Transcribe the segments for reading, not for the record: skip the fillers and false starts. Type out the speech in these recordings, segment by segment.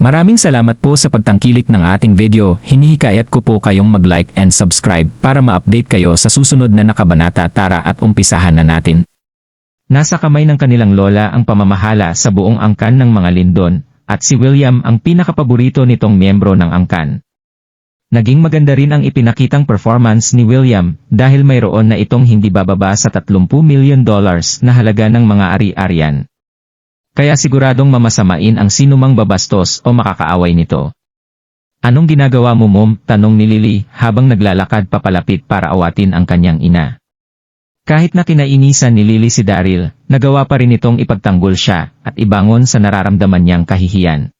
Maraming salamat po sa pagtangkilik ng ating video. Hinihikayat ko po kayong mag-like and subscribe para ma-update kayo sa susunod na nakabanata. Tara at umpisahan na natin. Nasa kamay ng kanilang lola ang pamamahala sa buong angkan ng mga Lindon, at si William ang pinakapaborito nitong miyembro ng angkan. Naging maganda rin ang ipinakitang performance ni William dahil mayroon na itong hindi bababa sa $30 million na halaga ng mga ari-arian. Kaya siguradong mamasamain ang sinumang babastos o makakaaway nito. Anong ginagawa mo, Mom? Tanong ni Lily habang naglalakad papalapit para awatin ang kanyang ina. Kahit na kinainisan ni Lily si Daryl, nagawa pa rin itong ipagtanggol siya at ibangon sa nararamdaman niyang kahihiyan.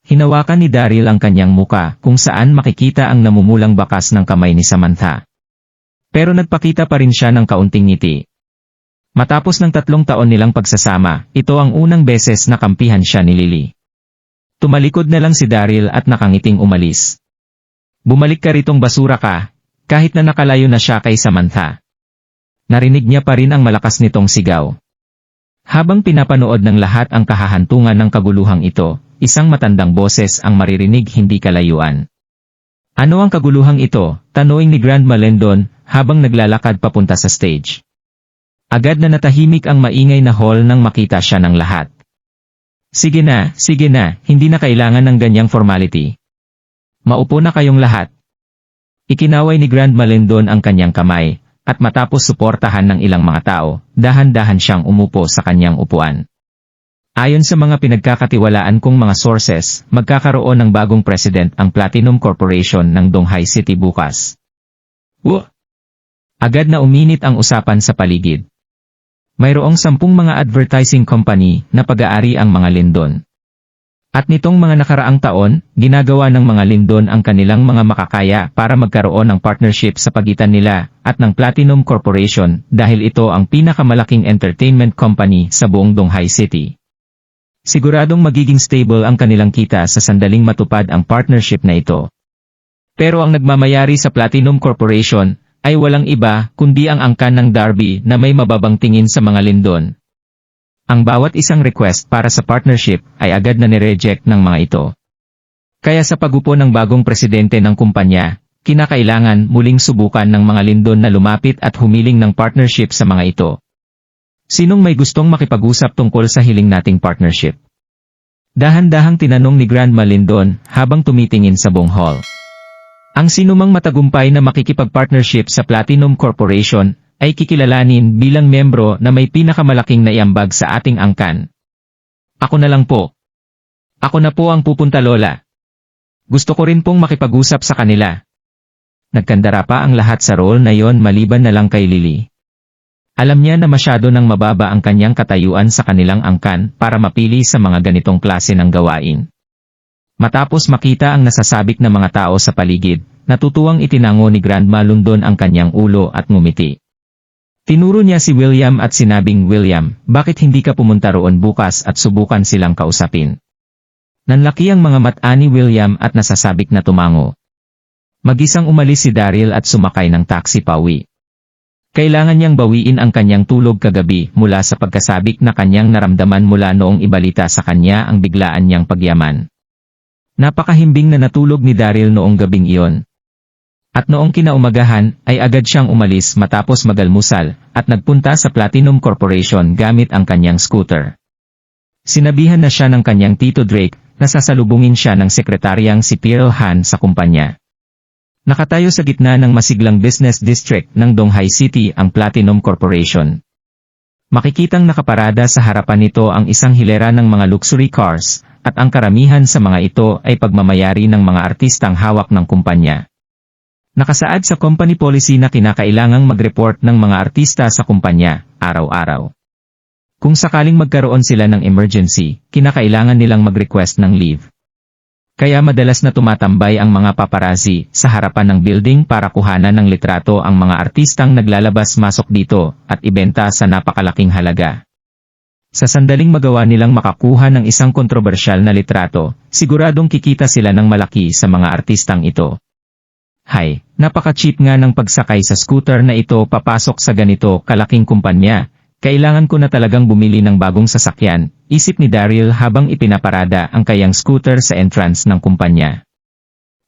Hinawakan ni Daryl ang kanyang muka kung saan makikita ang namumulang bakas ng kamay ni Samantha. Pero nagpakita pa rin siya ng kaunting ngiti. Matapos ng 3 taon nilang pagsasama, ito ang unang beses na kampihan siya ni Lily. Tumalikod na lang si Daryl at nakangiting umalis. Bumalik ka ritong basura ka, kahit na nakalayo na siya kay Samantha. Narinig niya pa rin ang malakas nitong sigaw. Habang pinapanood ng lahat ang kahahantungan ng kaguluhang ito, isang matandang boses ang maririnig hindi kalayuan. Ano ang kaguluhang ito? Tanong ni Grandma Lindon habang naglalakad papunta sa stage. Agad na natahimik ang maingay na hall nang makita siya ng lahat. Sige na, hindi na kailangan ng ganyang formality. Maupo na kayong lahat. Ikinaway ni Grandma Lindon ang kanyang kamay, at matapos suportahan ng ilang mga tao, dahan-dahan siyang umupo sa kanyang upuan. Ayon sa mga pinagkakatiwalaan kong mga sources, magkakaroon ng bagong president ang Platinum Corporation ng Donghai City bukas. Agad na uminit ang usapan sa paligid. Mayroong 10 mga advertising company na pag-aari ang mga Lindon. At nitong mga nakaraang taon, ginagawa ng mga Lindon ang kanilang mga makakaya para magkaroon ng partnership sa pagitan nila at ng Platinum Corporation dahil ito ang pinakamalaking entertainment company sa buong Donghai City. Siguradong magiging stable ang kanilang kita sa sandaling matupad ang partnership na ito. Pero ang nagmamayari sa Platinum Corporation ay walang iba kundi ang angkan ng Darby na may mababang tingin sa mga Lindon. Ang bawat isang request para sa partnership ay agad na nireject ng mga ito. Kaya sa pagupo ng bagong presidente ng kumpanya, kinakailangan muling subukan ng mga Lindon na lumapit at humiling ng partnership sa mga ito. Sinong may gustong makipag-usap tungkol sa hiling nating partnership? Dahan-dahang tinanong ni Grandma Lindon habang tumitingin sa buong hall. Ang sinumang matagumpay na makikipag-partnership sa Platinum Corporation ay kikilalanin bilang miyembro na may pinakamalaking naiambag sa ating angkan. Ako na lang po. Ako na po ang pupunta, Lola. Gusto ko rin pong makipag-usap sa kanila. Nagkandara pa ang lahat sa role na yon maliban na lang kay Lily. Alam niya na masyado nang mababa ang kanyang katayuan sa kanilang angkan para mapili sa mga ganitong klase ng gawain. Matapos makita ang nasasabik na mga tao sa paligid, natutuwang itinango ni Grandma Lindon ang kanyang ulo at ngumiti. Tinuro niya si William at sinabing, William, bakit hindi ka pumunta roon bukas at subukan silang kausapin? Nanlaki ang mga mata ni William at nasasabik na tumango. Mag-isang umalis si Daryl at sumakay ng taxi pauwi. Kailangan niyang bawiin ang kanyang tulog kagabi mula sa pagkasabik na kanyang naramdaman mula noong ibalita sa kanya ang biglaan niyang pagyaman. Napakahimbing na natulog ni Daryl noong gabing iyon. At noong kinaumagahan, ay agad siyang umalis matapos magalmusal, at nagpunta sa Platinum Corporation gamit ang kanyang scooter. Sinabihan na siya ng kanyang tito Drake, na sasalubungin siya ng sekretaryang si Pearl Han sa kumpanya. Nakatayo sa gitna ng masiglang business district ng Donghai City ang Platinum Corporation. Makikitang nakaparada sa harapan nito ang isang hilera ng mga luxury cars, at ang karamihan sa mga ito ay pagmamayari ng mga artistang hawak ng kumpanya. Nakasaad sa company policy na kinakailangang mag-report ng mga artista sa kumpanya, araw-araw. Kung sakaling magkaroon sila ng emergency, kinakailangan nilang mag-request ng leave. Kaya madalas na tumatambay ang mga paparazzi sa harapan ng building para kuhanan ng litrato ang mga artistang naglalabas-masok dito at ibenta sa napakalaking halaga. Sa sandaling magawa nilang makakuha ng isang kontrobersyal na litrato, siguradong kikita sila ng malaki sa mga artistang ito. Napaka-cheap nga ng pagsakay sa scooter na ito papasok sa ganito kalaking kumpanya, Kailangan ko na talagang bumili ng bagong sasakyan, isip ni Daryl habang ipinaparada ang kayang scooter sa entrance ng kumpanya.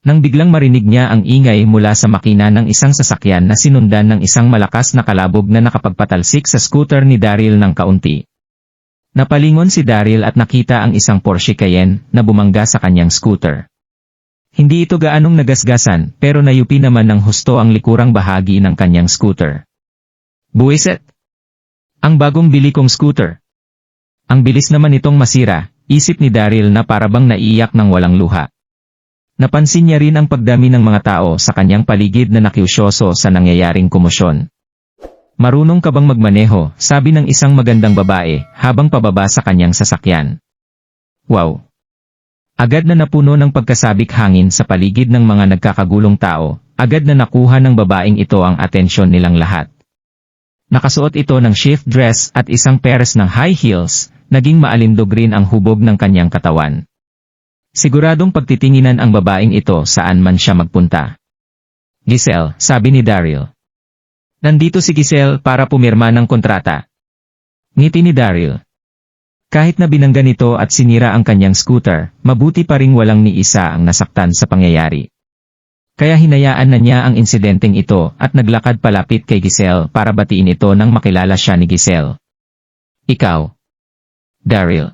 Nang biglang marinig niya ang ingay mula sa makina ng isang sasakyan na sinundan ng isang malakas na kalabog na nakapagpatalsik sa scooter ni Daryl ng kaunti. Napalingon si Daryl at nakita ang isang Porsche Cayenne na bumangga sa kanyang scooter. Hindi ito gaanong nagasgasan pero nayupi naman ng husto ang likurang bahagi ng kanyang scooter. Buwiset! Ang bagong bili kong scooter. Ang bilis naman itong masira, isip ni Daryl na parabang naiiyak ng walang luha. Napansin niya rin ang pagdami ng mga tao sa kanyang paligid na nakiusyoso sa nangyayaring komosyon. Marunong ka bang magmaneho, sabi ng isang magandang babae habang pababa sa kanyang sasakyan. Wow! Agad na napuno ng pagkasabik hangin sa paligid ng mga nagkakagulong tao, agad na nakuha ng babaeng ito ang atensyon nilang lahat. Nakasuot ito ng shift dress at isang pares ng high heels, naging maalindog rin ang hubog ng kanyang katawan. Siguradong pagtitinginan ang babaeng ito saan man siya magpunta. Giselle, sabi ni Daryl. Nandito si Giselle para pumirma ng kontrata. Ngiti ni Daryl. Kahit na binangga nito at sinira ang kanyang scooter, mabuti pa ring walang ni isa ang nasaktan sa pangyayari. Kaya hinayaan na niya ang insidenteng ito at naglakad palapit kay Giselle para batiin ito nang makilala siya ni Giselle. Ikaw, Daryl.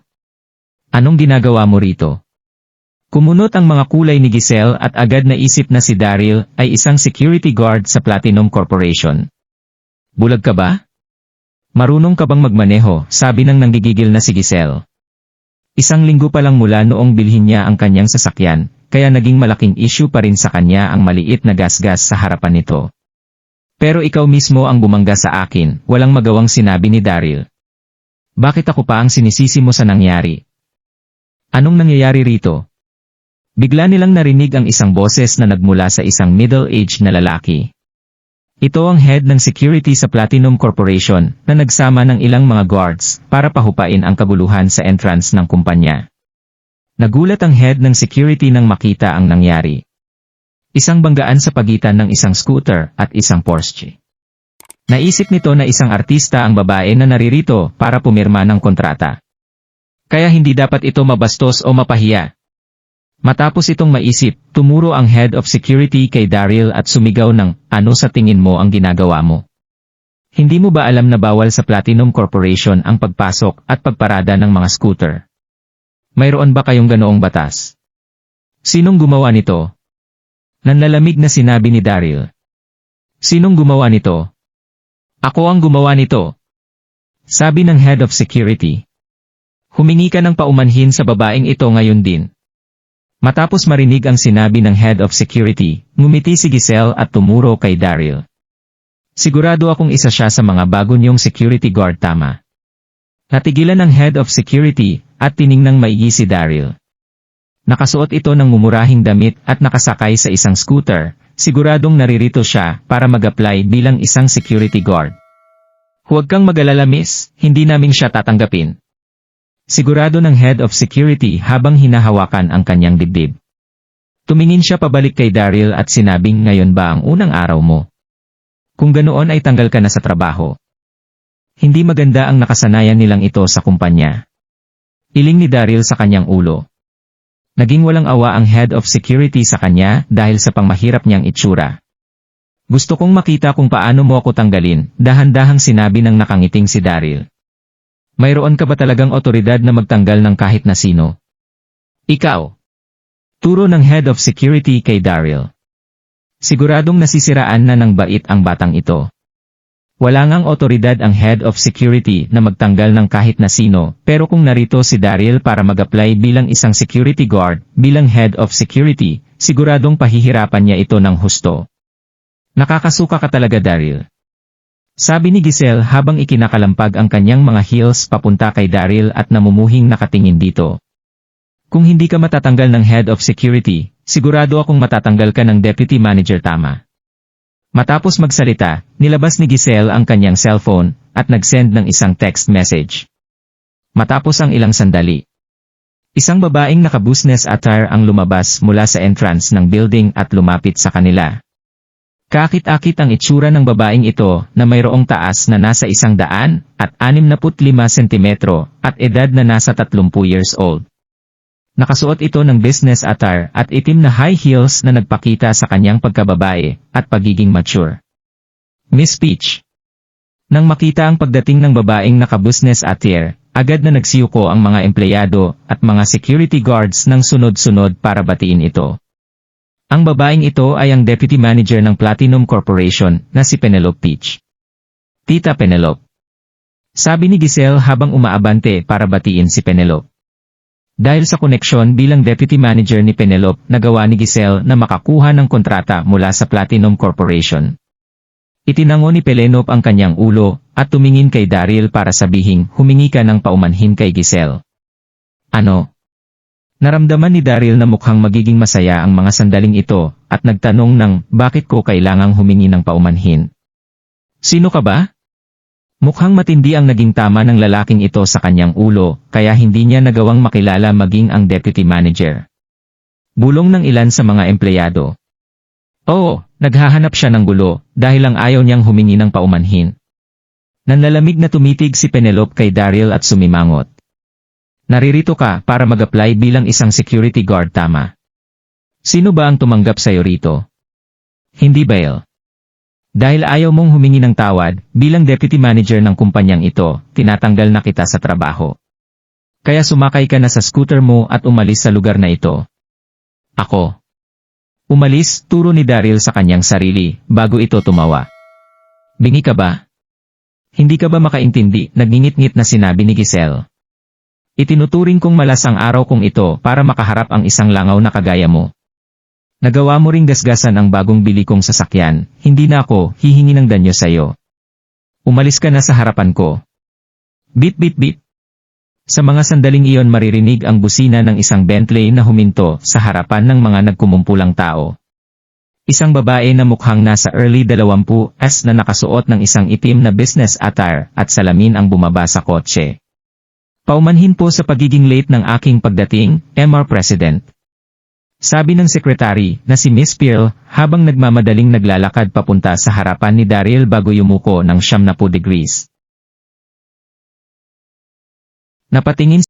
Anong ginagawa mo rito? Kumunot ang mga kulay ni Giselle at agad naisip na si Daryl ay isang security guard sa Platinum Corporation. Bulag ka ba? Marunong ka bang magmaneho, sabi ng nanggigigil na si Giselle. Isang linggo pa lang mula noong bilhin niya ang kanyang sasakyan, kaya naging malaking issue pa rin sa kanya ang maliit na gasgas sa harapan nito. Pero ikaw mismo ang bumangga sa akin, walang magawang sinabi ni Daryl. Bakit ako pa ang sinisisi mo sa nangyari? Anong nangyayari rito? Bigla nilang narinig ang isang boses na nagmula sa isang middle-aged na lalaki. Ito ang head ng security sa Platinum Corporation na nagsama ng ilang mga guards para pahupain ang kaguluhan sa entrance ng kumpanya. Nagulat ang head ng security nang makita ang nangyari. Isang banggaan sa pagitan ng isang scooter at isang Porsche. Naisip nito na isang artista ang babae na naririto para pumirma ng kontrata. Kaya hindi dapat ito mabastos o mapahiya. Matapos itong maisip, tumuro ang head of security kay Daryl at sumigaw ng, ano sa tingin mo ang ginagawa mo? Hindi mo ba alam na bawal sa Platinum Corporation ang pagpasok at pagparada ng mga scooter? Mayroon ba kayong ganoong batas? Sinong gumawa nito? Nanlalamig na sinabi ni Daryl. Sinong gumawa nito? Ako ang gumawa nito. Sabi ng head of security. Humingi ka ng paumanhin sa babaeng ito ngayon din. Matapos marinig ang sinabi ng head of security, ngumiti si Giselle at tumuro kay Daryl. Sigurado akong isa siya sa mga bago niyong security guard, tama. Natigilan ng head of security at tiningnang maigi si Daryl. Nakasuot ito ng mumurahing damit at nakasakay sa isang scooter, siguradong naririto siya para mag-apply bilang isang security guard. Huwag kang mag-alala miss, hindi namin siya tatanggapin. Sigurado ng head of security habang hinahawakan ang kanyang dibdib. Tumingin siya pabalik kay Daryl at sinabing ngayon ba ang unang araw mo? Kung ganoon ay tanggal ka na sa trabaho. Hindi maganda ang nakasanayan nilang ito sa kumpanya. Iling ni Daryl sa kanyang ulo. Naging walang awa ang head of security sa kanya dahil sa pangmahirap niyang itsura. Gusto kong makita kung paano mo ako tanggalin, dahan-dahang sinabi ng nakangiting si Daryl. Mayroon ka ba talagang otoridad na magtanggal ng kahit na sino? Ikaw. Turo ng head of security kay Daryl. Siguradong nasisiraan na ng bait ang batang ito. Wala ngang otoridad ang head of security na magtanggal ng kahit na sino, pero kung narito si Daryl para mag-apply bilang isang security guard, bilang head of security, siguradong pahihirapan niya ito ng husto. Nakakasuka ka talaga, Daryl. Sabi ni Giselle habang ikinakalampag ang kanyang mga heels papunta kay Daryl at namumuhing nakatingin dito. Kung hindi ka matatanggal ng head of security, sigurado akong matatanggal ka ng deputy manager, tama. Matapos magsalita, nilabas ni Giselle ang kanyang cellphone at nag-send ng isang text message. Matapos ang ilang sandali, isang babaeng naka-business attire ang lumabas mula sa entrance ng building at lumapit sa kanila. Kakit-akit ang itsura ng babaeng ito na mayroong taas na nasa 165 sentimetro at edad na nasa 30 years old. Nakasuot ito ng business attire at itim na high heels na nagpakita sa kanyang pagkababae at pagiging mature. Miss Peach. Nang makita ang pagdating ng babaeng naka-business attire, agad na nagsiyuko ang mga empleyado at mga security guards ng sunod-sunod para batiin ito. Ang babaeng ito ay ang deputy manager ng Platinum Corporation na si Penelope Peach. Tita Penelope. Sabi ni Giselle habang umaabante para batiin si Penelope. Dahil sa koneksyon bilang deputy manager ni Penelope, nagawa ni Giselle na makakuha ng kontrata mula sa Platinum Corporation. Itinango ni Penelope ang kanyang ulo at tumingin kay Daryl para sabihing humingi ka ng paumanhin kay Giselle. Ano? Naramdaman ni Daryl na mukhang magiging masaya ang mga sandaling ito at nagtanong ng bakit ko kailangang humingi ng paumanhin. Sino ka ba? Mukhang matindi ang naging tama ng lalaking ito sa kanyang ulo kaya hindi niya nagawang makilala maging ang deputy manager. Bulong ng ilan sa mga empleyado. Oo, naghahanap siya ng gulo dahil lang ayaw niyang humingi ng paumanhin. Nanlalamig na tumitig si Penelope kay Daryl at sumimangot. Naririto ka para mag-apply bilang isang security guard, tama? Sino ba ang tumanggap sa'yo rito? Hindi Bale. Dahil ayaw mong humingi ng tawad, bilang deputy manager ng kumpanyang ito, tinatanggal na kita sa trabaho. Kaya sumakay ka na sa scooter mo at umalis sa lugar na ito. Ako. Umalis, turo ni Daryl sa kanyang sarili, bago ito tumawa. Bingi ka ba? Hindi ka ba makaintindi, nagngingit-ngit na sinabi ni Giselle. Itinuturing kong malas ang araw kong ito para makaharap ang isang langaw na kagaya mo. Nagawa mo ring gasgasan ang bagong bili kong sasakyan, hindi na ako hihingi ng danyo sa'yo. Umalis ka na sa harapan ko. Beep beep beep. Sa mga sandaling iyon maririnig ang busina ng isang Bentley na huminto sa harapan ng mga nagkumumpulang tao. Isang babae na mukhang nasa early 20s na nakasuot ng isang itim na business attire at salamin ang bumaba sa kotse. Paumanhin po sa pagiging late ng aking pagdating, Mr. President. Sabi ng sekretary na si Miss Pearl habang nagmamadaling naglalakad papunta sa harapan ni Daryl bago yumuko ng 90 degrees. Napatingin